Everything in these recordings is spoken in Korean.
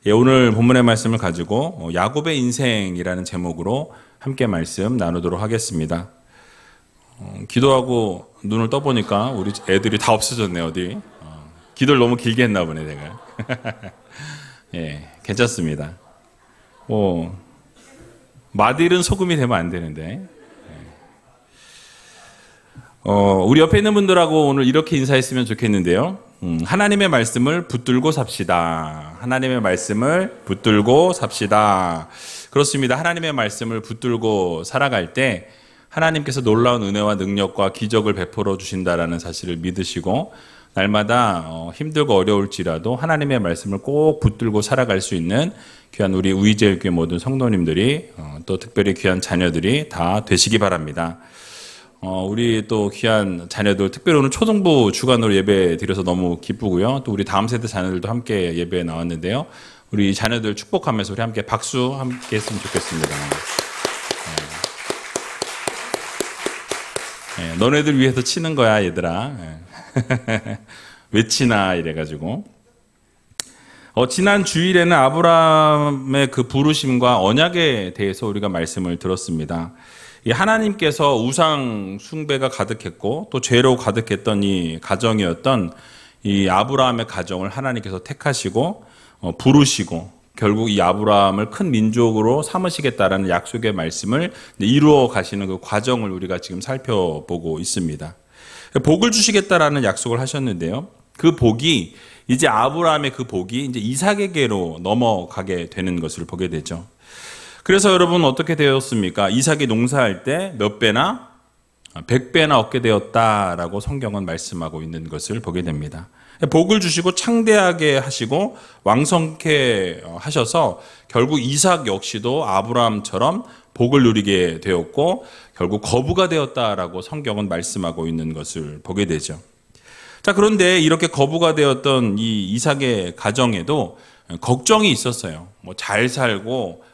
예, 오늘 본문의 말씀을 가지고 야곱의 인생이라는 제목으로 함께 말씀 나누도록 하겠습니다. 기도하고 눈을 떠보니까 우리 애들이 다 없어졌네. 어디 기도를 너무 길게 했나 보네 내가. 예, 괜찮습니다. 마딜은 소금이 되면 안 되는데. 우리 옆에 있는 분들하고 오늘 이렇게 인사했으면 좋겠는데요. 하나님의 말씀을 붙들고 삽시다. 하나님의 말씀을 붙들고 삽시다. 그렇습니다. 하나님의 말씀을 붙들고 살아갈 때 하나님께서 놀라운 은혜와 능력과 기적을 베풀어 주신다라는 사실을 믿으시고 날마다 힘들고 어려울지라도 하나님의 말씀을 꼭 붙들고 살아갈 수 있는 귀한 우리 우이제일교회 모든 성도님들이 또 특별히 귀한 자녀들이 다 되시기 바랍니다. 우리 또 귀한 자녀들, 특별히 오늘 초등부 주간으로 예배 드려서 너무 기쁘고요. 또 우리 다음 세대 자녀들도 함께 예배에 나왔는데요. 우리 자녀들 축복하면서 우리 함께 박수 함께 했으면 좋겠습니다. 너네들 위해서 치는 거야, 얘들아. 왜 치나 이래가지고. 지난 주일에는 아브라함의 그 부르심과 언약에 대해서 우리가 말씀을 들었습니다. 하나님께서 우상 숭배가 가득했고 또 죄로 가득했던 이 가정이었던 이 아브라함의 가정을 하나님께서 택하시고 부르시고 결국 이 아브라함을 큰 민족으로 삼으시겠다라는 약속의 말씀을 이루어 가시는 그 과정을 우리가 지금 살펴보고 있습니다. 복을 주시겠다라는 약속을 하셨는데요. 그 복이 이제 아브라함의 그 복이 이제 이삭에게로 넘어가게 되는 것을 보게 되죠. 그래서 여러분 어떻게 되었습니까? 이삭이 농사할 때 몇 배나? 100배나 얻게 되었다라고 성경은 말씀하고 있는 것을 보게 됩니다. 복을 주시고 창대하게 하시고 왕성케 하셔서 결국 이삭 역시도 아브라함처럼 복을 누리게 되었고 결국 거부가 되었다라고 성경은 말씀하고 있는 것을 보게 되죠. 자, 그런데 이렇게 거부가 되었던 이 이삭의 가정에도 걱정이 있었어요. 잘 살고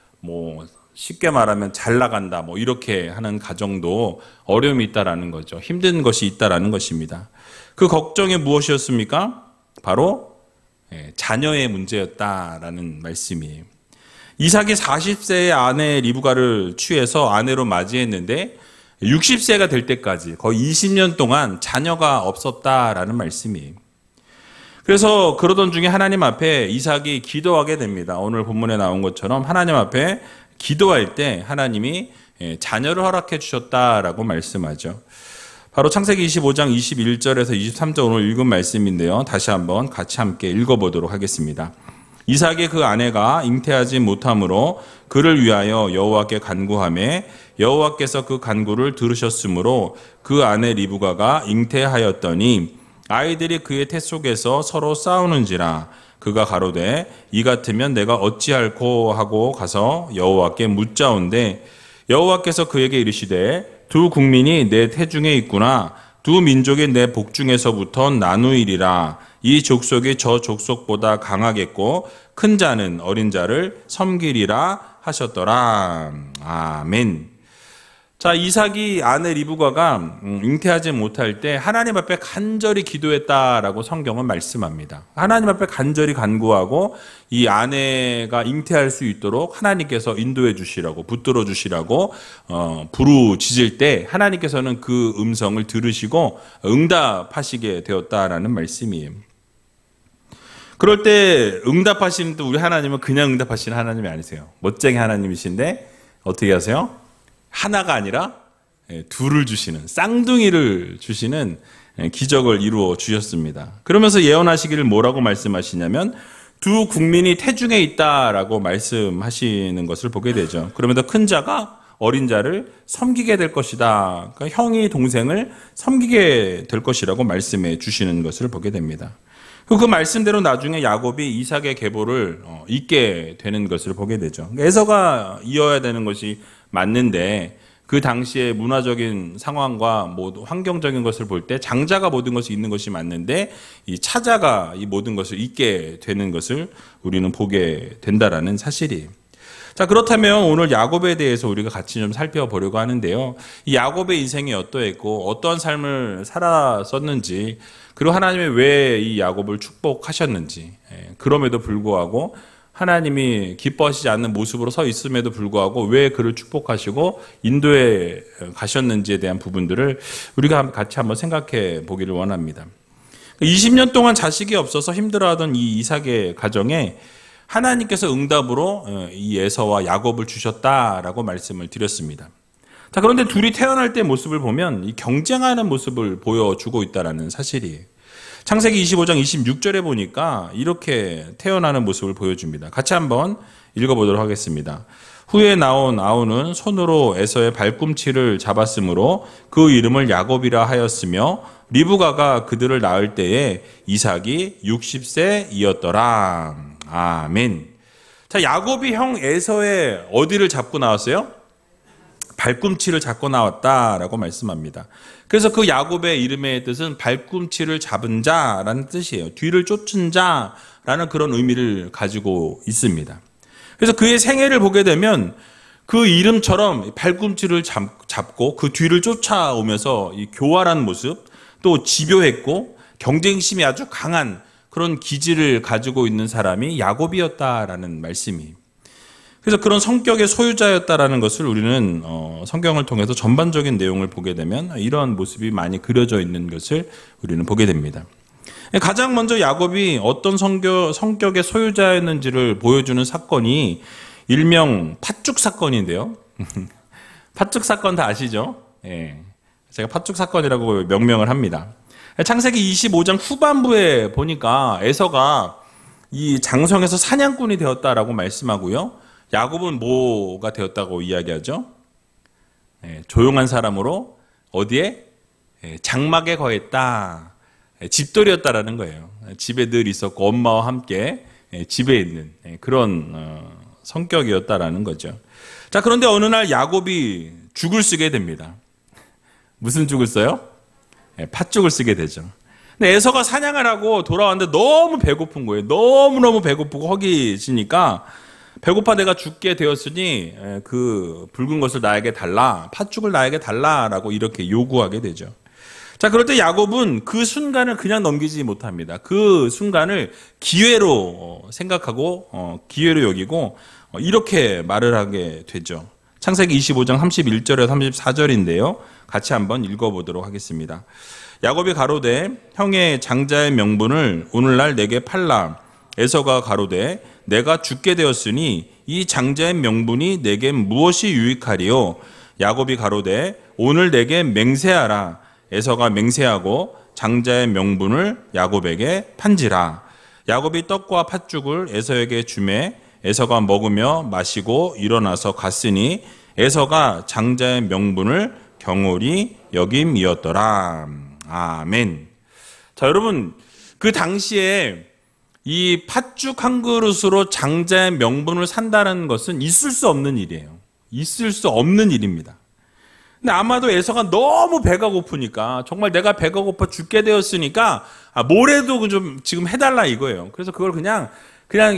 쉽게 말하면 잘 나간다 이렇게 하는 가정도 어려움이 있다라는 거죠. 힘든 것이 있다라는 것입니다. 그 걱정이 무엇이었습니까? 바로 자녀의 문제였다라는 말씀이에요. 이삭이 40세의 아내 리브가를 취해서 아내로 맞이했는데 60세가 될 때까지 거의 20년 동안 자녀가 없었다라는 말씀이에요. 그래서 그러던 중에 하나님 앞에 이삭이 기도하게 됩니다. 오늘 본문에 나온 것처럼 하나님 앞에 기도할 때 하나님이 자녀를 허락해 주셨다라고 말씀하죠. 바로 창세기 25장 21절에서 23절 오늘 읽은 말씀인데요. 다시 한번 같이 함께 읽어보도록 하겠습니다. 이삭의 그 아내가 잉태하지 못함으로 그를 위하여 여호와께 간구하매 여호와께서 그 간구를 들으셨으므로 그 아내 리브가가 잉태하였더니 아이들이 그의 태 속에서 서로 싸우는지라 그가 가로되 이 같으면 내가 어찌할꼬 하고 가서 여호와께 묻자온데 여호와께서 그에게 이르시되 두 국민이 내 태중에 있구나 두 민족이 내 복중에서부터 나누이리라 이 족속이 저 족속보다 강하겠고 큰 자는 어린 자를 섬기리라 하셨더라. 아멘. 자, 이삭이 아내 리브가가 잉태하지 못할 때 하나님 앞에 간절히 기도했다라고 성경은 말씀합니다. 하나님 앞에 간절히 간구하고 이 아내가 잉태할 수 있도록 하나님께서 인도해 주시라고 붙들어 주시라고 부르짖을 때 하나님께서는 그 음성을 들으시고 응답하시게 되었다라는 말씀이에요. 그럴 때 응답하시는 또 우리 하나님은 그냥 응답하시는 하나님이 아니세요. 멋쟁이 하나님이신데 어떻게 하세요? 하나가 아니라 둘을 주시는, 쌍둥이를 주시는 기적을 이루어 주셨습니다. 그러면서 예언하시기를 뭐라고 말씀하시냐면 두 국민이 태중에 있다라고 말씀하시는 것을 보게 되죠. 그러면서 큰 자가 어린 자를 섬기게 될 것이다. 그러니까 형이 동생을 섬기게 될 것이라고 말씀해 주시는 것을 보게 됩니다. 그 말씀대로 나중에 야곱이 이삭의 계보를 잇게 되는 것을 보게 되죠. 그러니까 에서가 이어야 되는 것이 맞는데 그 당시의 문화적인 상황과 환경적인 것을 볼 때 장자가 모든 것을 잇는 것이 맞는데 이 차자가 이 모든 것을 잇게 되는 것을 우리는 보게 된다라는 사실이에요. 자, 그렇다면 오늘 야곱에 대해서 우리가 같이 좀 살펴보려고 하는데요. 이 야곱의 인생이 어떠했고 어떠한 삶을 살았었는지 그리고 하나님이 왜 이 야곱을 축복하셨는지 그럼에도 불구하고 하나님이 기뻐하시지 않는 모습으로 서 있음에도 불구하고 왜 그를 축복하시고 인도에 가셨는지에 대한 부분들을 우리가 같이 한번 생각해 보기를 원합니다. 20년 동안 자식이 없어서 힘들어하던 이 이삭의 가정에 하나님께서 응답으로 이 에서와 야곱을 주셨다라고 말씀을 드렸습니다. 자, 그런데 둘이 태어날 때 모습을 보면 이 경쟁하는 모습을 보여주고 있다는 사실이에요. 창세기 25장 26절에 보니까 이렇게 태어나는 모습을 보여줍니다. 같이 한번 읽어보도록 하겠습니다. 후에 나온 아우는 손으로 에서의 발꿈치를 잡았으므로 그 이름을 야곱이라 하였으며 리브가가 그들을 낳을 때에 이삭이 60세이었더라. 아멘. 자, 야곱이 형 에서의 어디를 잡고 나왔어요? 발꿈치를 잡고 나왔다라고 말씀합니다. 그래서 그 야곱의 이름의 뜻은 발꿈치를 잡은 자라는 뜻이에요. 뒤를 쫓은 자라는 그런 의미를 가지고 있습니다. 그래서 그의 생애를 보게 되면 그 이름처럼 발꿈치를 잡고 그 뒤를 쫓아오면서 이 교활한 모습, 또 집요했고 경쟁심이 아주 강한 그런 기질을 가지고 있는 사람이 야곱이었다라는 말씀이에요. 그래서 그런 성격의 소유자였다라는 것을 우리는 성경을 통해서 전반적인 내용을 보게 되면 이런 모습이 많이 그려져 있는 것을 우리는 보게 됩니다. 가장 먼저 야곱이 어떤 성격의 소유자였는지를 보여주는 사건이 일명 팥죽 사건인데요. 팥죽 사건 다 아시죠? 예. 제가 팥죽 사건이라고 명명을 합니다. 창세기 25장 후반부에 보니까 에서가 이 장성에서 사냥꾼이 되었다라고 말씀하고요. 야곱은 뭐가 되었다고 이야기하죠? 조용한 사람으로 어디에? 장막에 거했다. 집돌이였다라는 거예요. 집에 늘 있었고 엄마와 함께 집에 있는 그런 성격이었다라는 거죠. 자, 그런데 어느 날 야곱이 죽을 쓰게 됩니다. 무슨 죽을 써요? 팥죽을 쓰게 되죠. 근데 에서가 사냥을 하고 돌아왔는데 너무 배고픈 거예요. 너무너무 배고프고 허기지니까 배고파 내가 죽게 되었으니 그 붉은 것을 나에게 달라, 팥죽을 나에게 달라라고 이렇게 요구하게 되죠. 자, 그럴 때 야곱은 그 순간을 그냥 넘기지 못합니다. 그 순간을 기회로 생각하고 기회로 여기고 이렇게 말을 하게 되죠. 창세기 25장 31절에서 34절인데요. 같이 한번 읽어보도록 하겠습니다. 야곱이 가로되 형의 장자의 명분을 오늘날 내게 팔라. 에서가 가로되 내가 죽게 되었으니 이 장자의 명분이 내게 무엇이 유익하리요? 야곱이 가로되 오늘 내게 맹세하라. 에서가 맹세하고 장자의 명분을 야곱에게 판지라. 야곱이 떡과 팥죽을 에서에게 주매 에서가 먹으며 마시고 일어나서 갔으니 에서가 장자의 명분을 경홀히 여김이었더라. 아멘. 자, 여러분, 그 당시에 이 팥죽 한 그릇으로 장자의 명분을 산다는 것은 있을 수 없는 일이에요. 있을 수 없는 일입니다. 근데 아마도 에서가 너무 배가 고프니까 정말 내가 배가 고파 죽게 되었으니까 뭐래도 좀 지금 해달라 이거예요. 그래서 그걸 그냥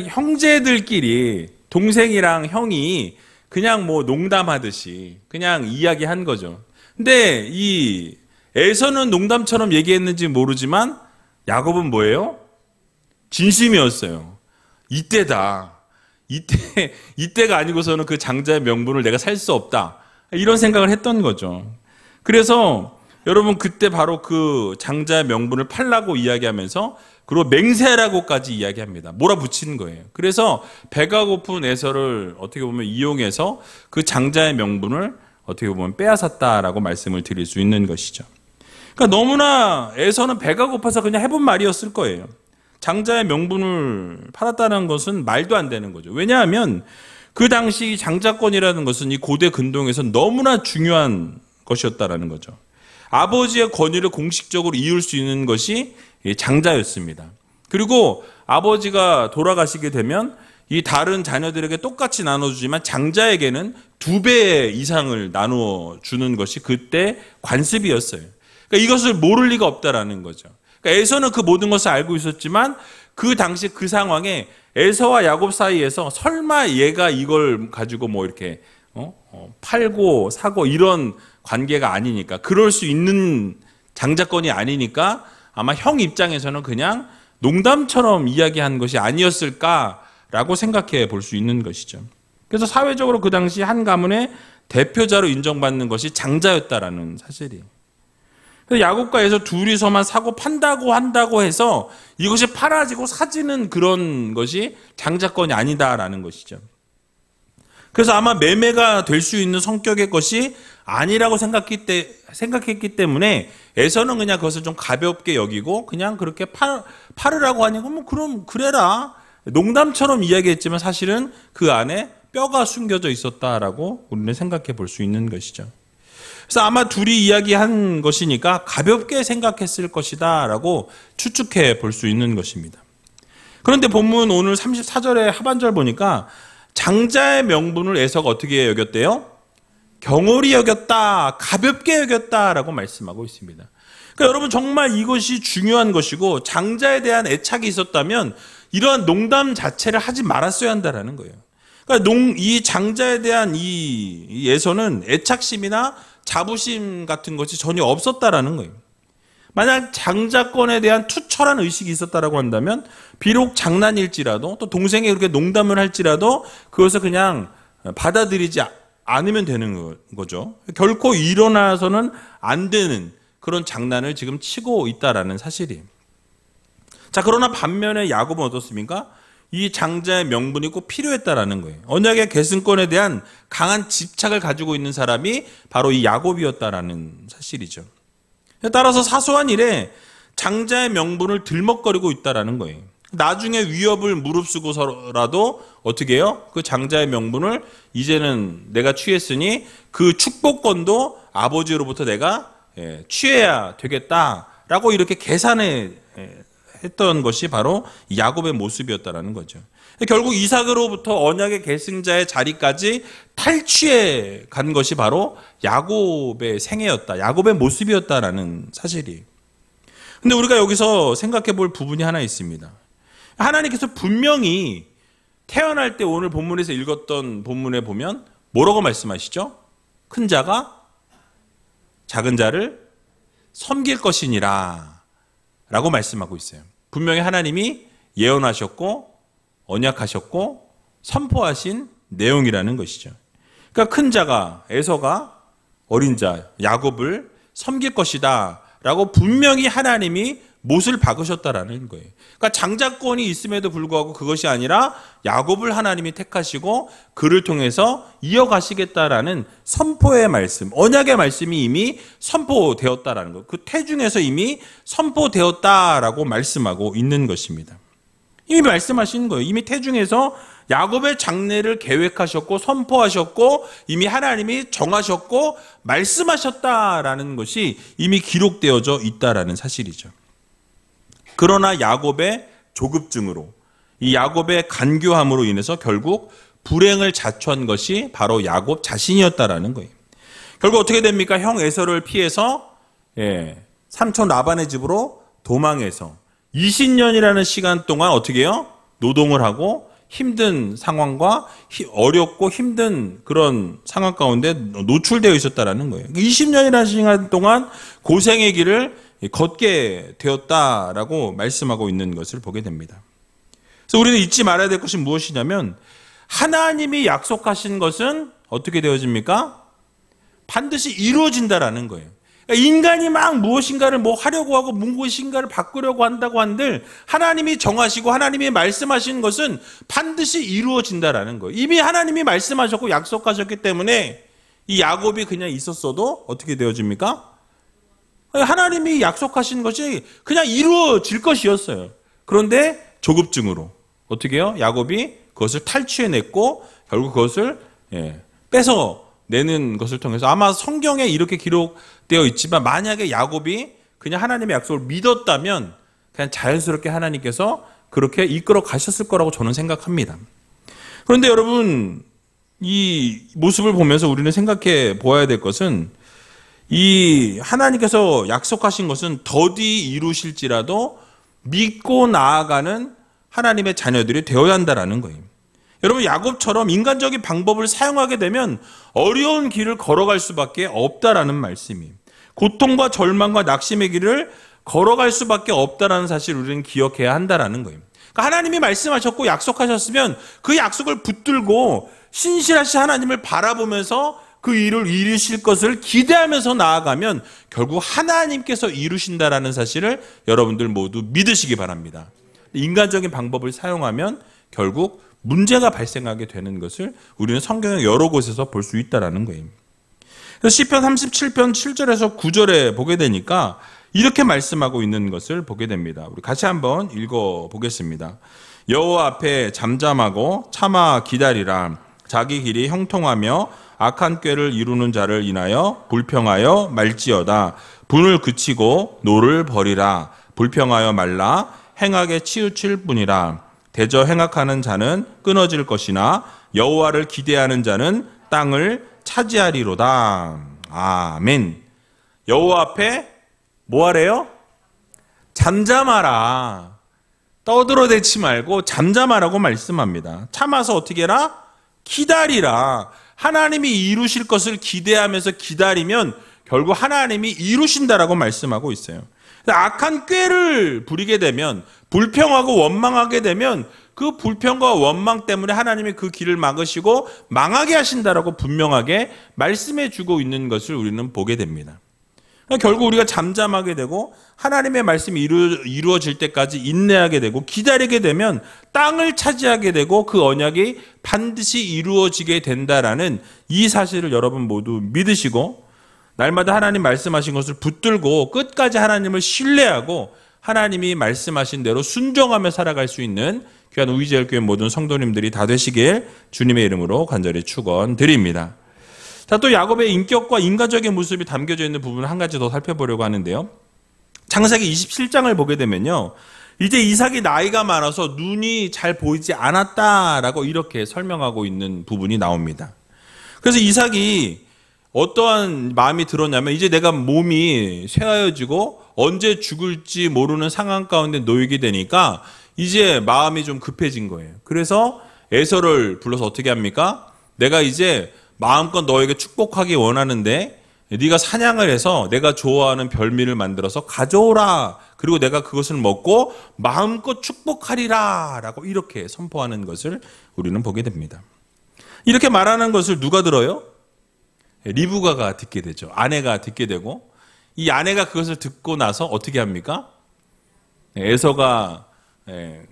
형제들끼리 동생이랑 형이 그냥 뭐 농담하듯이 그냥 이야기한 거죠. 근데 이 에서는 농담처럼 얘기했는지 모르지만 야곱은 뭐예요? 진심이었어요. 이때다. 이때가 아니고서는 그 장자의 명분을 내가 살 수 없다. 이런 생각을 했던 거죠. 그래서 여러분 그때 바로 그 장자의 명분을 팔라고 이야기하면서 그리고 맹세라고까지 이야기합니다. 몰아붙이는 거예요. 그래서 배가 고픈 에서를 어떻게 보면 이용해서 그 장자의 명분을 어떻게 보면 빼앗았다라고 말씀을 드릴 수 있는 것이죠. 그러니까 너무나 에서는 배가 고파서 그냥 해본 말이었을 거예요. 장자의 명분을 팔았다는 것은 말도 안 되는 거죠. 왜냐하면 그 당시 장자권이라는 것은 이 고대 근동에서 너무나 중요한 것이었다라는 거죠. 아버지의 권위를 공식적으로 이을 수 있는 것이 장자였습니다. 그리고 아버지가 돌아가시게 되면 이 다른 자녀들에게 똑같이 나눠주지만 장자에게는 2배 이상을 나누어 주는 것이 그때 관습이었어요. 그러니까 이것을 모를 리가 없다라는 거죠. 그러니까 에서는 그 모든 것을 알고 있었지만 그 당시 그 상황에 에서와 야곱 사이에서 설마 얘가 이걸 가지고 뭐 이렇게 팔고 사고 이런 관계가 아니니까, 그럴 수 있는 장자권이 아니니까 아마 형 입장에서는 그냥 농담처럼 이야기한 것이 아니었을까라고 라고 생각해 볼 수 있는 것이죠. 그래서 사회적으로 그 당시 한 가문의 대표자로 인정받는 것이 장자였다라는 사실이에요. 그래서 야곱과에서 둘이서만 사고 판다고 한다고 해서 이것이 팔아지고 사지는 그런 것이 장자권이 아니다라는 것이죠. 그래서 아마 매매가 될 수 있는 성격의 것이 아니라고 생각했기 때문에 에서는 그냥 그것을 좀 가볍게 여기고 그냥 그렇게 팔으라고 하니까 뭐 그럼 그래라. 농담처럼 이야기했지만 사실은 그 안에 뼈가 숨겨져 있었다라고 우리는 생각해 볼 수 있는 것이죠. 그래서 아마 둘이 이야기한 것이니까 가볍게 생각했을 것이다 라고 추측해 볼 수 있는 것입니다. 그런데 본문 오늘 34절의 하반절 보니까 장자의 명분을 에서가 어떻게 여겼대요? 경홀히 여겼다, 가볍게 여겼다라고 말씀하고 있습니다. 그러니까 여러분 정말 이것이 중요한 것이고 장자에 대한 애착이 있었다면 이러한 농담 자체를 하지 말았어야 한다라는 거예요. 그러니까 이 장자에 대한 이 에서는 애착심이나 자부심 같은 것이 전혀 없었다라는 거예요. 만약 장자권에 대한 투철한 의식이 있었다라고 한다면 비록 장난일지라도 또 동생이 그렇게 농담을 할지라도 그것을 그냥 받아들이지 않으면 되는 거죠. 결코 일어나서는 안 되는 그런 장난을 지금 치고 있다라는 사실이에요. 자, 그러나 반면에 야곱은 어떻습니까? 이 장자의 명분이 꼭 필요했다라는 거예요. 언약의 계승권에 대한 강한 집착을 가지고 있는 사람이 바로 이 야곱이었다라는 사실이죠. 따라서 사소한 일에 장자의 명분을 들먹거리고 있다라는 거예요. 나중에 위협을 무릅쓰고서라도 어떻게 해요? 그 장자의 명분을 이제는 내가 취했으니 그 축복권도 아버지로부터 내가 취해야 되겠다라고 이렇게 계산해 했던 것이 바로 야곱의 모습이었다라는 거죠. 결국 이삭으로부터 언약의 계승자의 자리까지 탈취해 간 것이 바로 야곱의 생애였다. 야곱의 모습이었다라는 사실이에요. 근데 우리가 여기서 생각해 볼 부분이 하나 있습니다. 하나님께서 분명히 태어날 때 오늘 본문에서 읽었던 본문에 보면 뭐라고 말씀하시죠? 큰 자가 작은 자를 섬길 것이니라 라고 말씀하고 있어요. 분명히 하나님이 예언하셨고 언약하셨고 선포하신 내용이라는 것이죠. 그러니까 큰 자가 에서가 어린 자 야곱을 섬길 것이다 라고 분명히 하나님이 못을 박으셨다라는 거예요. 그러니까 장자권이 있음에도 불구하고 그것이 아니라 야곱을 하나님이 택하시고 그를 통해서 이어가시겠다라는 선포의 말씀, 언약의 말씀이 이미 선포되었다라는 것. 그 태중에서 이미 선포되었다라고 말씀하고 있는 것입니다. 이미 말씀하신 거예요. 이미 태중에서 야곱의 장래를 계획하셨고 선포하셨고 이미 하나님이 정하셨고 말씀하셨다라는 것이 이미 기록되어져 있다라는 사실이죠. 그러나 야곱의 조급증으로 이 야곱의 간교함으로 인해서 결국 불행을 자초한 것이 바로 야곱 자신이었다라는 거예요. 결국 어떻게 됩니까? 형 에서를 피해서 삼촌 라반의 집으로 도망해서 20년이라는 시간 동안 어떻게 해요? 노동을 하고 힘든 상황과 어렵고 힘든 그런 상황 가운데 노출되어 있었다라는 거예요. 20년이라는 시간 동안 고생의 길을 걷게 되었다라고 말씀하고 있는 것을 보게 됩니다. 그래서 우리는 잊지 말아야 될 것이 무엇이냐면 하나님이 약속하신 것은 어떻게 되어집니까? 반드시 이루어진다라는 거예요. 그러니까 인간이 막 무엇인가를 하려고 하고 무엇인가를 바꾸려고 한다고 한들 하나님이 정하시고 하나님이 말씀하신 것은 반드시 이루어진다라는 거예요. 이미 하나님이 말씀하셨고 약속하셨기 때문에 이 야곱이 그냥 있었어도 어떻게 되어집니까? 하나님이 약속하신 것이 그냥 이루어질 것이었어요. 그런데 조급증으로 어떻게 해요? 야곱이 그것을 탈취해냈고 결국 그것을 뺏어내는 것을 통해서 아마 성경에 이렇게 기록되어 있지만 만약에 야곱이 그냥 하나님의 약속을 믿었다면 그냥 자연스럽게 하나님께서 그렇게 이끌어 가셨을 거라고 저는 생각합니다. 그런데 여러분 이 모습을 보면서 우리는 생각해 보아야 될 것은 이 하나님께서 약속하신 것은 더디 이루실지라도 믿고 나아가는 하나님의 자녀들이 되어야 한다라는 거예요. 여러분 야곱처럼 인간적인 방법을 사용하게 되면 어려운 길을 걸어갈 수밖에 없다라는 말씀이에요. 고통과 절망과 낙심의 길을 걸어갈 수밖에 없다라는 사실을 우리는 기억해야 한다라는 거예요. 그러니까 하나님이 말씀하셨고 약속하셨으면 그 약속을 붙들고 신실하신 하나님을 바라보면서 그 일을 이루실 것을 기대하면서 나아가면 결국 하나님께서 이루신다라는 사실을 여러분들 모두 믿으시기 바랍니다. 인간적인 방법을 사용하면 결국 문제가 발생하게 되는 것을 우리는 성경의 여러 곳에서 볼 수 있다는 거예요. 그래서 시편 37편 7절에서 9절에 보게 되니까 이렇게 말씀하고 있는 것을 보게 됩니다. 우리 같이 한번 읽어보겠습니다. 여호와 앞에 잠잠하고 참아 기다리라. 자기 길이 형통하며 악한 꾀를 이루는 자를 인하여 불평하여 말지어다. 분을 그치고 노를 버리라. 불평하여 말라. 행악에 치우칠 뿐이라. 대저 행악하는 자는 끊어질 것이나 여호와를 기대하는 자는 땅을 차지하리로다. 아멘. 여호와 앞에 뭐 하래요? 잠잠하라. 떠들어대지 말고 잠잠하라고 말씀합니다. 참아서 어떻게 해라? 기다리라. 하나님이 이루실 것을 기대하면서 기다리면 결국 하나님이 이루신다라고 말씀하고 있어요. 악한 꾀를 부리게 되면, 불평하고 원망하게 되면 그 불평과 원망 때문에 하나님이 그 길을 막으시고 망하게 하신다라고 분명하게 말씀해 주고 있는 것을 우리는 보게 됩니다. 결국 우리가 잠잠하게 되고 하나님의 말씀이 이루어질 때까지 인내하게 되고 기다리게 되면 땅을 차지하게 되고 그 언약이 반드시 이루어지게 된다라는 이 사실을 여러분 모두 믿으시고 날마다 하나님 말씀하신 것을 붙들고 끝까지 하나님을 신뢰하고 하나님이 말씀하신 대로 순종하며 살아갈 수 있는 귀한 우리제일교회 모든 성도님들이 다 되시길 주님의 이름으로 간절히 축원드립니다. 자, 또 야곱의 인격과 인간적인 모습이 담겨져 있는 부분을 한 가지 더 살펴보려고 하는데요. 창세기 27장을 보게 되면요. 이제 이삭이 나이가 많아서 눈이 잘 보이지 않았다라고 이렇게 설명하고 있는 부분이 나옵니다. 그래서 이삭이 어떠한 마음이 들었냐면 이제 내가 몸이 쇠하여지고 언제 죽을지 모르는 상황 가운데 놓이게 되니까 이제 마음이 좀 급해진 거예요. 그래서 에서를 불러서 어떻게 합니까? 내가 이제 마음껏 너에게 축복하기 원하는데 네가 사냥을 해서 내가 좋아하는 별미를 만들어서 가져오라. 그리고 내가 그것을 먹고 마음껏 축복하리라 라고 이렇게 선포하는 것을 우리는 보게 됩니다. 이렇게 말하는 것을 누가 들어요? 리브가가 듣게 되죠. 아내가 듣게 되고 이 아내가 그것을 듣고 나서 어떻게 합니까? 에서가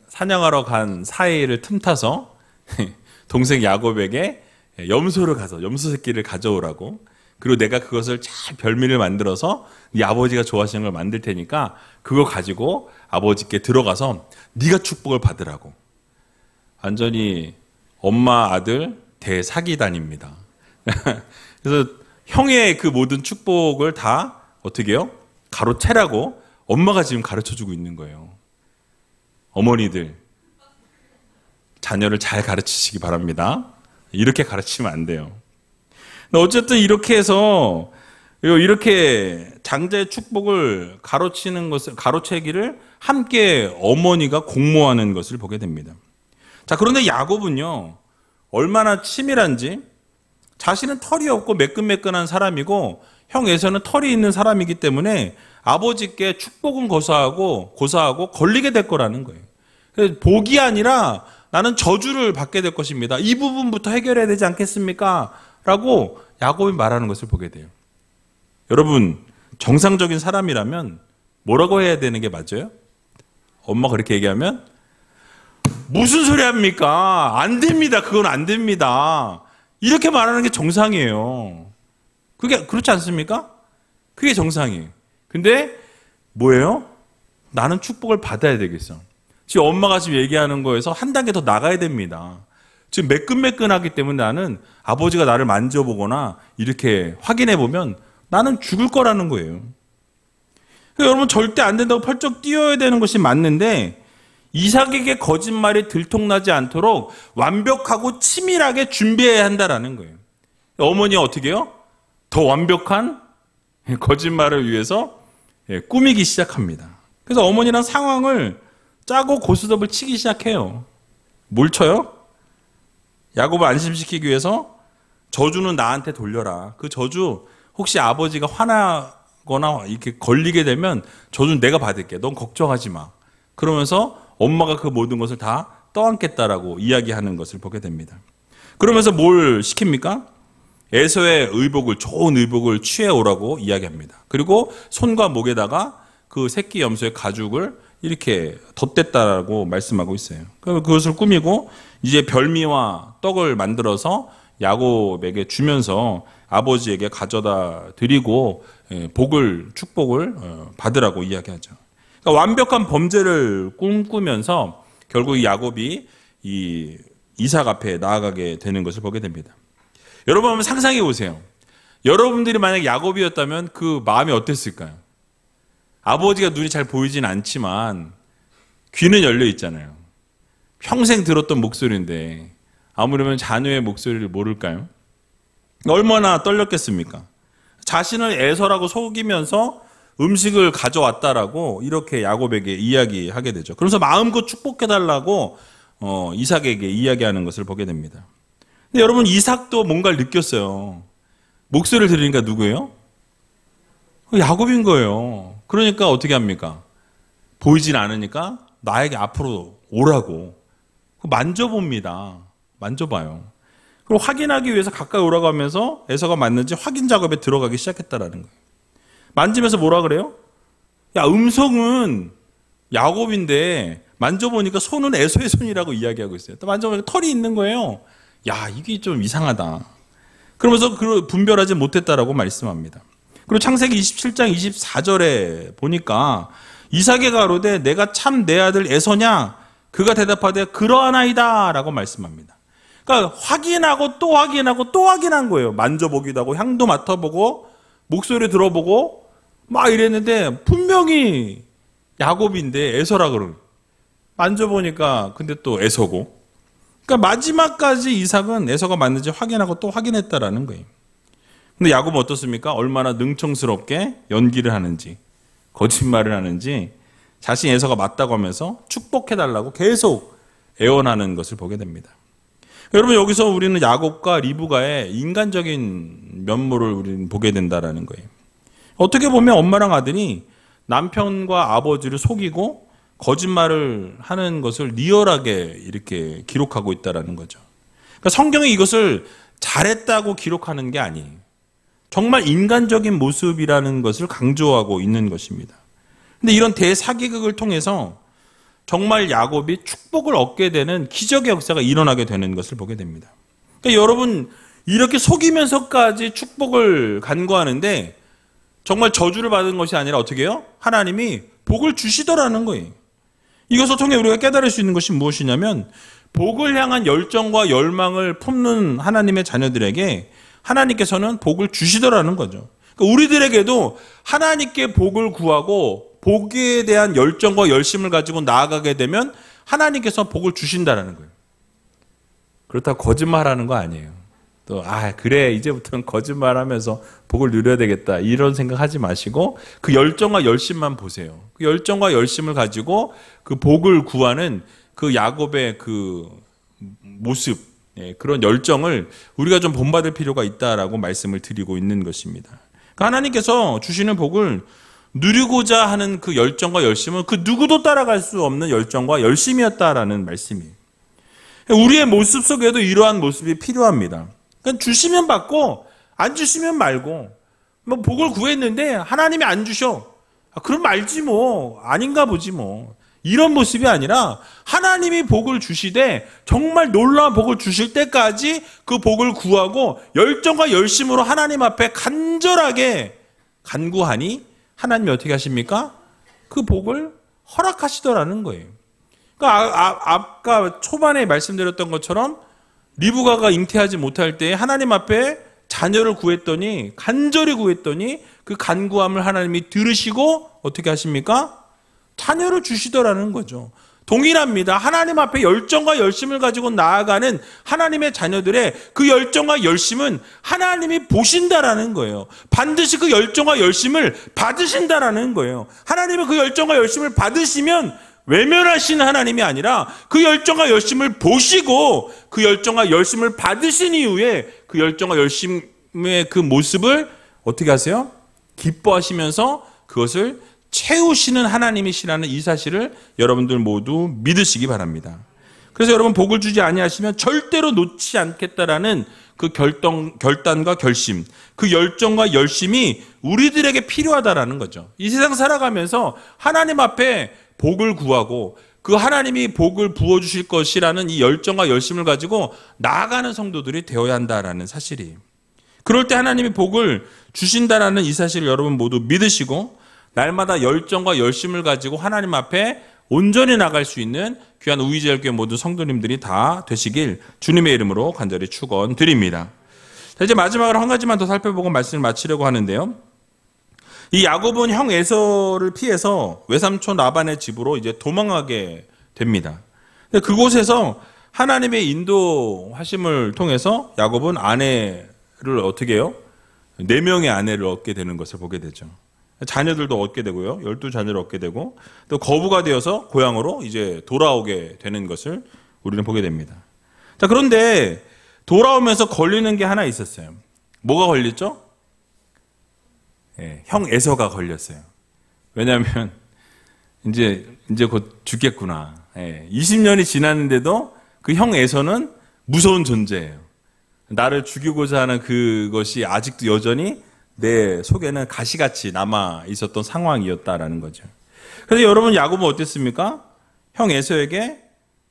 사냥하러 간 사이를 틈타서 동생 야곱에게 염소를 가서 염소 새끼를 가져오라고, 그리고 내가 그것을 잘 별미를 만들어서 네 아버지가 좋아하시는 걸 만들 테니까 그거 가지고 아버지께 들어가서 네가 축복을 받으라고. 완전히 엄마 아들 대사기단입니다. 그래서 형의 그 모든 축복을 다 어떻게 해요? 가로채라고 엄마가 지금 가르쳐주고 있는 거예요. 어머니들 자녀를 잘 가르치시기 바랍니다. 이렇게 가르치면 안 돼요. 어쨌든 이렇게 해서 이렇게 장자의 축복을 가로치는 것을, 가로채기를 함께 어머니가 공모하는 것을 보게 됩니다. 자, 그런데 야곱은요, 얼마나 치밀한지, 자신은 털이 없고 매끈매끈한 사람이고 형 에서는 털이 있는 사람이기 때문에 아버지께 축복은 고사하고 걸리게 될 거라는 거예요. 그래서 복이 아니라 나는 저주를 받게 될 것입니다. 이 부분부터 해결해야 되지 않겠습니까? 라고 야곱이 말하는 것을 보게 돼요. 여러분, 정상적인 사람이라면 뭐라고 해야 되는 게 맞아요? 엄마가 그렇게 얘기하면 무슨 소리 합니까? 안 됩니다. 그건 안 됩니다. 이렇게 말하는 게 정상이에요. 그게 그렇지 않습니까? 그게 정상이에요. 근데 뭐예요? 나는 축복을 받아야 되겠어. 지금 엄마가 지금 얘기하는 거에서 한 단계 더 나가야 됩니다. 지금 매끈매끈하기 때문에 나는 아버지가 나를 만져보거나 이렇게 확인해보면 나는 죽을 거라는 거예요. 그러니까 여러분, 절대 안 된다고 펄쩍 뛰어야 되는 것이 맞는데 이삭에게 거짓말이 들통나지 않도록 완벽하고 치밀하게 준비해야 한다는 거예요. 어머니가 어떻게 해요? 더 완벽한 거짓말을 위해서 꾸미기 시작합니다. 그래서 어머니랑 상황을 짜고 고스톱을 치기 시작해요. 뭘 쳐요? 야곱을 안심시키기 위해서 저주는 나한테 돌려라. 그 저주 혹시 아버지가 화나거나 이렇게 걸리게 되면 저주는 내가 받을게. 넌 걱정하지 마. 그러면서 엄마가 그 모든 것을 다 떠안겠다라고 이야기하는 것을 보게 됩니다. 그러면서 뭘 시킵니까? 에서의 의복을, 좋은 의복을 취해 오라고 이야기합니다. 그리고 손과 목에다가 그 새끼 염소의 가죽을 이렇게 덧댔다라고 말씀하고 있어요. 그것을 꾸미고 이제 별미와 떡을 만들어서 야곱에게 주면서 아버지에게 가져다 드리고 축복을 받으라고 이야기하죠. 그러니까 완벽한 범죄를 꿈꾸면서 결국 야곱이 이 이삭 앞에 나아가게 되는 것을 보게 됩니다. 여러분 한번 상상해 보세요. 여러분들이 만약 야곱이었다면 그 마음이 어땠을까요? 아버지가 눈이 잘 보이진 않지만 귀는 열려 있잖아요. 평생 들었던 목소리인데 아무려면 자녀의 목소리를 모를까요? 얼마나 떨렸겠습니까? 자신을 에서라고 속이면서 음식을 가져왔다라고 이렇게 야곱에게 이야기하게 되죠. 그래서 마음껏 축복해달라고 이삭에게 이야기하는 것을 보게 됩니다. 근데 여러분 이삭도 뭔가를 느꼈어요. 목소리를 들으니까 누구예요? 야곱인 거예요. 그러니까 어떻게 합니까? 보이진 않으니까 나에게 앞으로 오라고 만져봅니다. 만져봐요. 그리고 확인하기 위해서 가까이 오라고 하면서 에서가 맞는지 확인 작업에 들어가기 시작했다라는 거예요. 만지면서 뭐라 그래요? 야, 음성은 야곱인데 만져보니까 손은 에서의 손이라고 이야기하고 있어요. 또 만져보니까 털이 있는 거예요. 야, 이게 좀 이상하다. 그러면서 분별하지 못했다라고 말씀합니다. 그리고 창세기 27장 24절에 보니까 이삭이 가로되 내가 참 내 아들 에서냐? 그가 대답하되 그러하나이다 라고 말씀합니다. 그러니까 확인하고 또 확인하고 또 확인한 거예요. 만져보기도 하고 향도 맡아보고 목소리 들어보고 막 이랬는데 분명히 야곱인데 에서라 그러고 만져보니까 근데 또 에서고, 그러니까 마지막까지 이삭은 에서가 맞는지 확인하고 또 확인했다라는 거예요. 근데 야곱은 어떻습니까? 얼마나 능청스럽게 연기를 하는지 거짓말을 하는지 자신이 에서가 맞다고 하면서 축복해달라고 계속 애원하는 것을 보게 됩니다. 여러분 여기서 우리는 야곱과 리브가의 인간적인 면모를 우리는 보게 된다라는 거예요. 어떻게 보면 엄마랑 아들이 남편과 아버지를 속이고 거짓말을 하는 것을 리얼하게 이렇게 기록하고 있다라는 거죠. 그러니까 성경에 이것을 잘했다고 기록하는 게 아니에요. 정말 인간적인 모습이라는 것을 강조하고 있는 것입니다. 근데 이런 대사기극을 통해서 정말 야곱이 축복을 얻게 되는 기적의 역사가 일어나게 되는 것을 보게 됩니다. 그러니까 여러분 이렇게 속이면서까지 축복을 간구하는데 정말 저주를 받은 것이 아니라 어떻게 해요? 하나님이 복을 주시더라는 거예요. 이것을 통해 우리가 깨달을 수 있는 것이 무엇이냐면 복을 향한 열정과 열망을 품는 하나님의 자녀들에게 하나님께서는 복을 주시더라는 거죠. 그러니까 우리들에게도 하나님께 복을 구하고 복에 대한 열정과 열심을 가지고 나아가게 되면 하나님께서 복을 주신다는 거예요. 그렇다고 거짓말하는 거 아니에요. 또 그래 이제부터는 거짓말하면서 복을 누려야 되겠다 이런 생각하지 마시고 그 열정과 열심만 보세요. 그 열정과 열심을 가지고 그 복을 구하는 그 야곱의 그 모습, 그런 열정을 우리가 좀 본받을 필요가 있다라고 말씀을 드리고 있는 것입니다. 그러니까 하나님께서 주시는 복을 누리고자 하는 그 열정과 열심은 그 누구도 따라갈 수 없는 열정과 열심이었다라는 말씀이에요. 우리의 모습 속에도 이러한 모습이 필요합니다. 그러니까 주시면 받고 안 주시면 말고, 뭐 복을 구했는데 하나님이 안 주셔. 그럼 말지 뭐, 아닌가 보지 뭐. 이런 모습이 아니라 하나님이 복을 주시되 정말 놀라운 복을 주실 때까지 그 복을 구하고 열정과 열심으로 하나님 앞에 간절하게 간구하니 하나님이 어떻게 하십니까? 그 복을 허락하시더라는 거예요. 그러니까 아까 초반에 말씀드렸던 것처럼 리브가가 잉태하지 못할 때 하나님 앞에 자녀를 구했더니 간절히 구했더니 그 간구함을 하나님이 들으시고 어떻게 하십니까? 자녀를 주시더라는 거죠. 동일합니다. 하나님 앞에 열정과 열심을 가지고 나아가는 하나님의 자녀들의 그 열정과 열심은 하나님이 보신다라는 거예요. 반드시 그 열정과 열심을 받으신다라는 거예요. 하나님은 그 열정과 열심을 받으시면 외면하시는 하나님이 아니라 그 열정과 열심을 보시고 그 열정과 열심을 받으신 이후에 그 열정과 열심의 그 모습을 어떻게 하세요? 기뻐하시면서 그것을 채우시는 하나님이시라는 이 사실을 여러분들 모두 믿으시기 바랍니다. 그래서 여러분 복을 주지 아니하시면 절대로 놓지 않겠다라는 그 결단과 결심, 그 열정과 열심이 우리들에게 필요하다라는 거죠. 이 세상 살아가면서 하나님 앞에 복을 구하고 그 하나님이 복을 부어주실 것이라는 이 열정과 열심을 가지고 나아가는 성도들이 되어야 한다라는 사실이. 그럴 때 하나님이 복을 주신다라는 이 사실을 여러분 모두 믿으시고 날마다 열정과 열심을 가지고 하나님 앞에 온전히 나갈 수 있는 귀한 우이제일교회 모든 성도님들이 다 되시길 주님의 이름으로 간절히 축원드립니다. 자, 이제 마지막으로 한 가지만 더 살펴보고 말씀을 마치려고 하는데요. 이 야곱은 형 에서를 피해서 외삼촌 라반의 집으로 이제 도망하게 됩니다. 근데 그곳에서 하나님의 인도하심을 통해서 야곱은 아내를 어떻게 해요? 4명의 아내를 얻게 되는 것을 보게 되죠. 자녀들도 얻게 되고요. 12자녀를 얻게 되고 또 거부가 되어서 고향으로 이제 돌아오게 되는 것을 우리는 보게 됩니다. 자, 그런데 돌아오면서 걸리는 게 하나 있었어요. 뭐가 걸렸죠? 형 에서가 걸렸어요. 왜냐하면 이제 곧 죽겠구나. 20년이 지났는데도 그 형 에서는 무서운 존재예요. 나를 죽이고자 하는 그것이 아직도 여전히 내 속에는 가시같이 남아 있었던 상황이었다라는 거죠. 그래서 여러분 야곱은 어땠습니까? 형 에서에게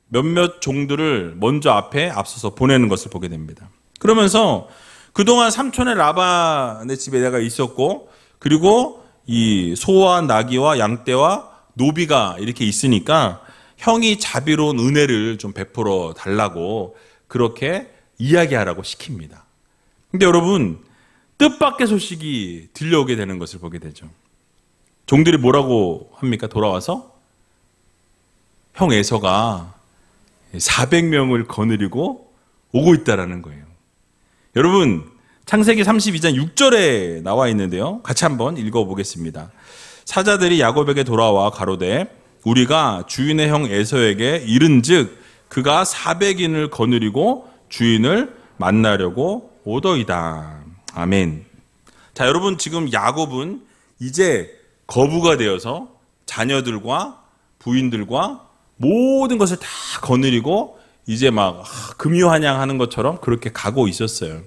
몇몇 종들을 먼저 앞서서 보내는 것을 보게 됩니다. 그러면서 그동안 삼촌의 라반의 집에 내가 있었고 그리고 이 소와 나귀와 양떼와 노비가 이렇게 있으니까 형이 자비로운 은혜를 좀 베풀어 달라고 그렇게 이야기하라고 시킵니다. 근데 여러분 뜻밖의 소식이 들려오게 되는 것을 보게 되죠. 종들이 뭐라고 합니까? 돌아와서 형 에서가 400명을 거느리고 오고 있다라는 거예요. 여러분 창세기 32장 6절에 나와 있는데요. 같이 한번 읽어보겠습니다. 사자들이 야곱에게 돌아와 가로되 우리가 주인의 형 에서에게 이른즉 그가 400인을 거느리고 주인을 만나려고 오더이다. 아멘. 자, 여러분 지금 야곱은 이제 거부가 되어서 자녀들과 부인들과 모든 것을 다 거느리고 이제 막 금유환양하는 것처럼 그렇게 가고 있었어요.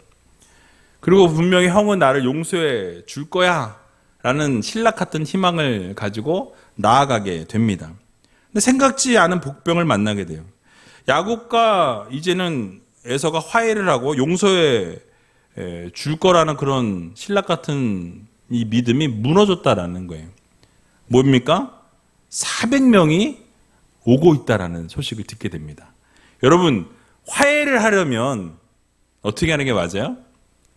그리고 분명히 형은 나를 용서해 줄 거야 라는 신락 같은 희망을 가지고 나아가게 됩니다. 근데 생각지 않은 복병을 만나게 돼요. 야곱과 이제는 에서가 화해를 하고 용서해 줄 거라는 그런 신락 같은 이 믿음이 무너졌다라는 거예요. 뭡니까? 400명이 오고 있다라는 소식을 듣게 됩니다. 여러분 화해를 하려면 어떻게 하는 게 맞아요?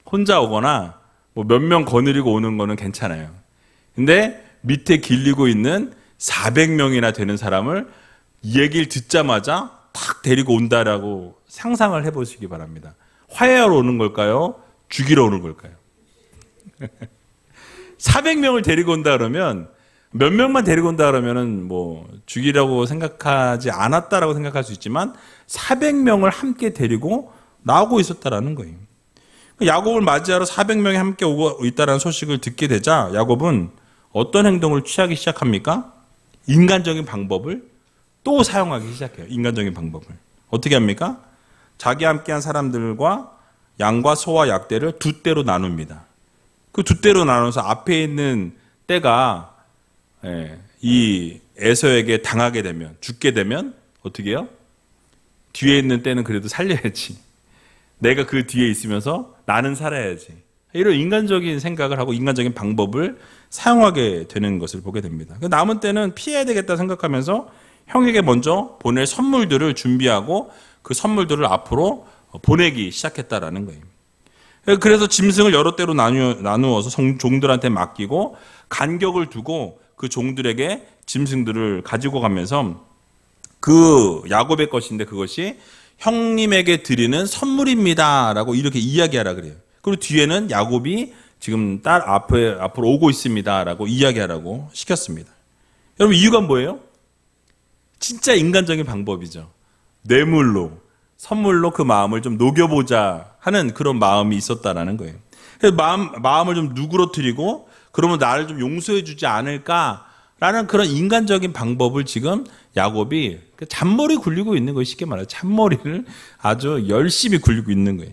혼자 오거나 뭐 몇 명 거느리고 오는 거는 괜찮아요. 근데 밑에 길리고 있는 400명이나 되는 사람을 이 얘기를 듣자마자 탁 데리고 온다라고 상상을 해보시기 바랍니다. 화해하러 오는 걸까요? 죽이러 오는 걸까요? 400명을 데리고 온다 그러면 몇 명만 데리고 온다 그러면은 뭐 죽이라고 생각하지 않았다라고 생각할 수 있지만 400명을 함께 데리고 나오고 있었다라는 거예요. 야곱을 맞이하러 400명이 함께 오고 있다는 소식을 듣게 되자 야곱은 어떤 행동을 취하기 시작합니까? 인간적인 방법을 또 사용하기 시작해요. 인간적인 방법을. 어떻게 합니까? 자기 함께한 사람들과 양과 소와 약대를 두 떼로 나눕니다. 그 두 떼로 나눠서 앞에 있는 떼가 이 에서에게 당하게 되면 죽게 되면 어떻게 해요? 뒤에 있는 떼는 그래도 살려야지. 내가 그 뒤에 있으면서 나는 살아야지. 이런 인간적인 생각을 하고 인간적인 방법을 사용하게 되는 것을 보게 됩니다. 남은 때는 피해야 되겠다 생각하면서 형에게 먼저 보낼 선물들을 준비하고 그 선물들을 앞으로 보내기 시작했다라는 거예요. 그래서 짐승을 여러 대로 나누어서 종들한테 맡기고 간격을 두고 그 종들에게 짐승들을 가지고 가면서 그 야곱의 것인데 그것이 형님에게 드리는 선물입니다라고 이렇게 이야기하라 그래요. 그리고 뒤에는 야곱이 지금 딸 앞으로 오고 있습니다라고 이야기하라고 시켰습니다. 여러분 이유가 뭐예요? 진짜 인간적인 방법이죠. 뇌물로, 선물로 그 마음을 좀 녹여보자 하는 그런 마음이 있었다라는 거예요. 그래서 마음을 좀 누그러뜨리고 그러면 나를 좀 용서해 주지 않을까 라는 그런 인간적인 방법을 지금 야곱이 잔머리 굴리고 있는 거예요. 쉽게 말해서 잔머리를 아주 열심히 굴리고 있는 거예요.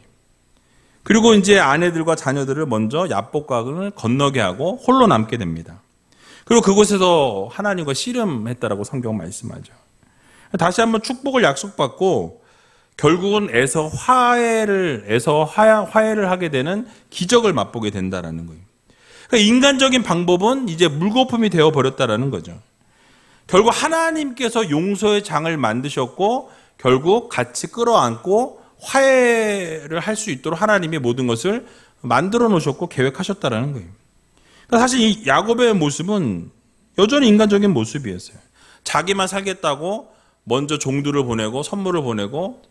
그리고 이제 아내들과 자녀들을 먼저 야복강을 건너게 하고 홀로 남게 됩니다. 그리고 그곳에서 하나님과 씨름했다라고 성경 말씀하죠. 다시 한번 축복을 약속받고 결국은 에서 화해를 하게 되는 기적을 맛보게 된다라는 거예요. 그러니까 인간적인 방법은 이제 물거품이 되어 버렸다라는 거죠. 결국 하나님께서 용서의 장을 만드셨고 결국 같이 끌어안고 화해를 할 수 있도록 하나님이 모든 것을 만들어 놓으셨고 계획하셨다라는 거예요. 그러니까 사실 이 야곱의 모습은 여전히 인간적인 모습이었어요. 자기만 살겠다고 먼저 종들을 보내고 선물을 보내고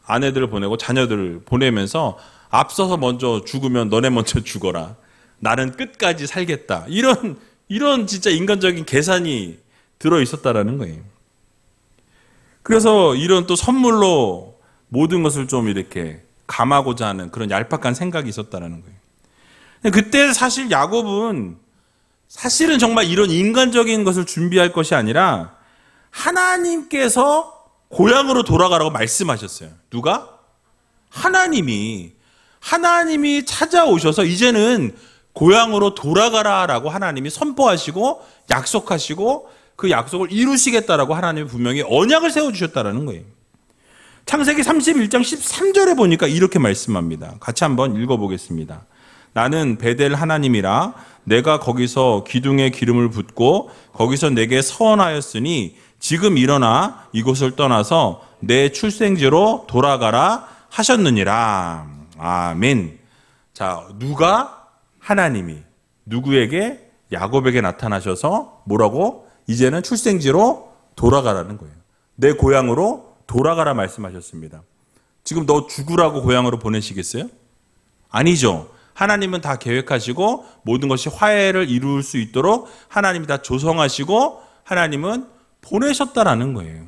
아내들을 보내고 자녀들을 보내면서 앞서서 먼저 죽으면 너네 먼저 죽어라. 나는 끝까지 살겠다. 이런 진짜 인간적인 계산이 들어 있었다라는 거예요. 그래서 이런 또 선물로 모든 것을 좀 이렇게 감하고자 하는 그런 얄팍한 생각이 있었다라는 거예요. 그때 사실 야곱은 사실은 정말 이런 인간적인 것을 준비할 것이 아니라 하나님께서 고향으로 돌아가라고 말씀하셨어요. 누가? 하나님이 찾아오셔서 이제는 고향으로 돌아가라라고 하나님이 선포하시고 약속하시고 그 약속을 이루시겠다라고 하나님이 분명히 언약을 세워주셨다라는 거예요. 창세기 31장 13절에 보니까 이렇게 말씀합니다. 같이 한번 읽어보겠습니다. 나는 베델 하나님이라 내가 거기서 기둥에 기름을 붓고 거기서 내게 서원하였으니 지금 일어나 이곳을 떠나서 내 출생지로 돌아가라 하셨느니라. 아멘. 자, 누가? 하나님이 누구에게? 야곱에게 나타나셔서 뭐라고? 이제는 출생지로 돌아가라는 거예요. 내 고향으로 돌아가라 말씀하셨습니다. 지금 너 죽으라고 고향으로 보내시겠어요? 아니죠. 하나님은 다 계획하시고 모든 것이 화해를 이룰 수 있도록 하나님이 다 조성하시고 하나님은 보내셨다라는 거예요.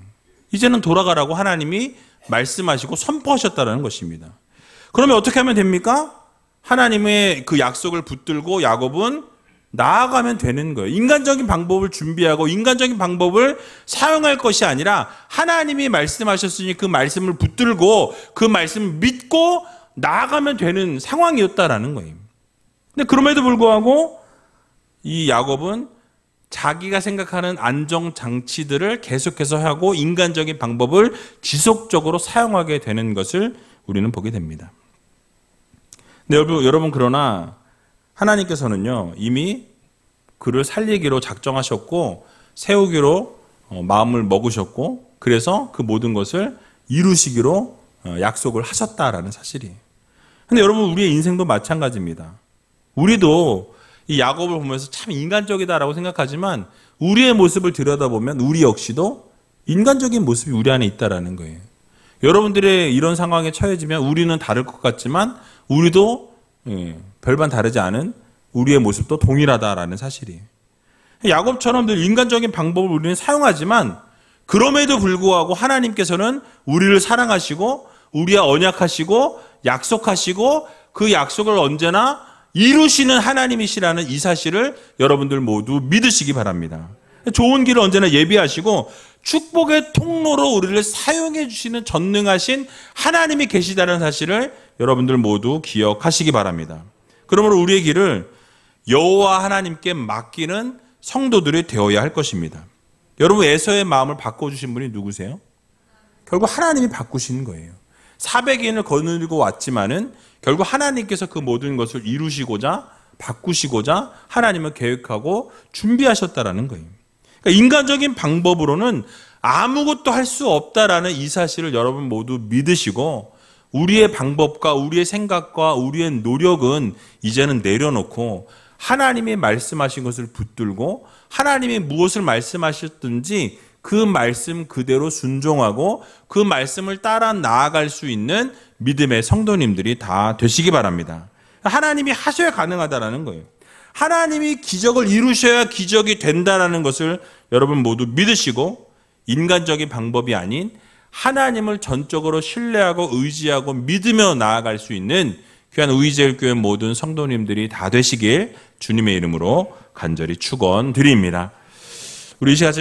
이제는 돌아가라고 하나님이 말씀하시고 선포하셨다라는 것입니다. 그러면 어떻게 하면 됩니까? 하나님의 그 약속을 붙들고 야곱은 나아가면 되는 거예요. 인간적인 방법을 준비하고 인간적인 방법을 사용할 것이 아니라 하나님이 말씀하셨으니 그 말씀을 붙들고 그 말씀을 믿고 나아가면 되는 상황이었다라는 거예요. 근데 그럼에도 불구하고 이 야곱은 자기가 생각하는 안정장치들을 계속해서 하고 인간적인 방법을 지속적으로 사용하게 되는 것을 우리는 보게 됩니다. 근데 여러분 그러나 하나님께서는요 이미 그를 살리기로 작정하셨고 세우기로 마음을 먹으셨고 그래서 그 모든 것을 이루시기로 약속을 하셨다라는 사실이에요. 근데 여러분 우리의 인생도 마찬가지입니다. 우리도 이 야곱을 보면서 참 인간적이다라고 생각하지만 우리의 모습을 들여다보면 우리 역시도 인간적인 모습이 우리 안에 있다라는 거예요. 여러분들의 이런 상황에 처해지면 우리는 다를 것 같지만 우리도 별반 다르지 않은 우리의 모습도 동일하다라는 사실이에요. 야곱처럼 늘 인간적인 방법을 우리는 사용하지만 그럼에도 불구하고 하나님께서는 우리를 사랑하시고 우리와 언약하시고 약속하시고 그 약속을 언제나 이루시는 하나님이시라는 이 사실을 여러분들 모두 믿으시기 바랍니다. 좋은 길을 언제나 예비하시고 축복의 통로로 우리를 사용해 주시는 전능하신 하나님이 계시다는 사실을 여러분들 모두 기억하시기 바랍니다. 그러므로 우리의 길을 여호와 하나님께 맡기는 성도들이 되어야 할 것입니다. 여러분 에서의 마음을 바꿔주신 분이 누구세요? 결국 하나님이 바꾸신 거예요. 400인을 거느리고 왔지만은 결국 하나님께서 그 모든 것을 이루시고자 바꾸시고자 하나님을 계획하고 준비하셨다라는 거예요. 그러니까 인간적인 방법으로는 아무것도 할 수 없다라는 이 사실을 여러분 모두 믿으시고 우리의 방법과 우리의 생각과 우리의 노력은 이제는 내려놓고 하나님이 말씀하신 것을 붙들고 하나님이 무엇을 말씀하셨든지 그 말씀 그대로 순종하고 그 말씀을 따라 나아갈 수 있는 믿음의 성도님들이 다 되시기 바랍니다. 하나님이 하셔야 가능하다라는 거예요. 하나님이 기적을 이루셔야 기적이 된다라는 것을 여러분 모두 믿으시고 인간적인 방법이 아닌 하나님을 전적으로 신뢰하고 의지하고 믿으며 나아갈 수 있는 귀한 의제일교회 모든 성도님들이 다 되시길 주님의 이름으로 간절히 축원드립니다. 우리 이 시간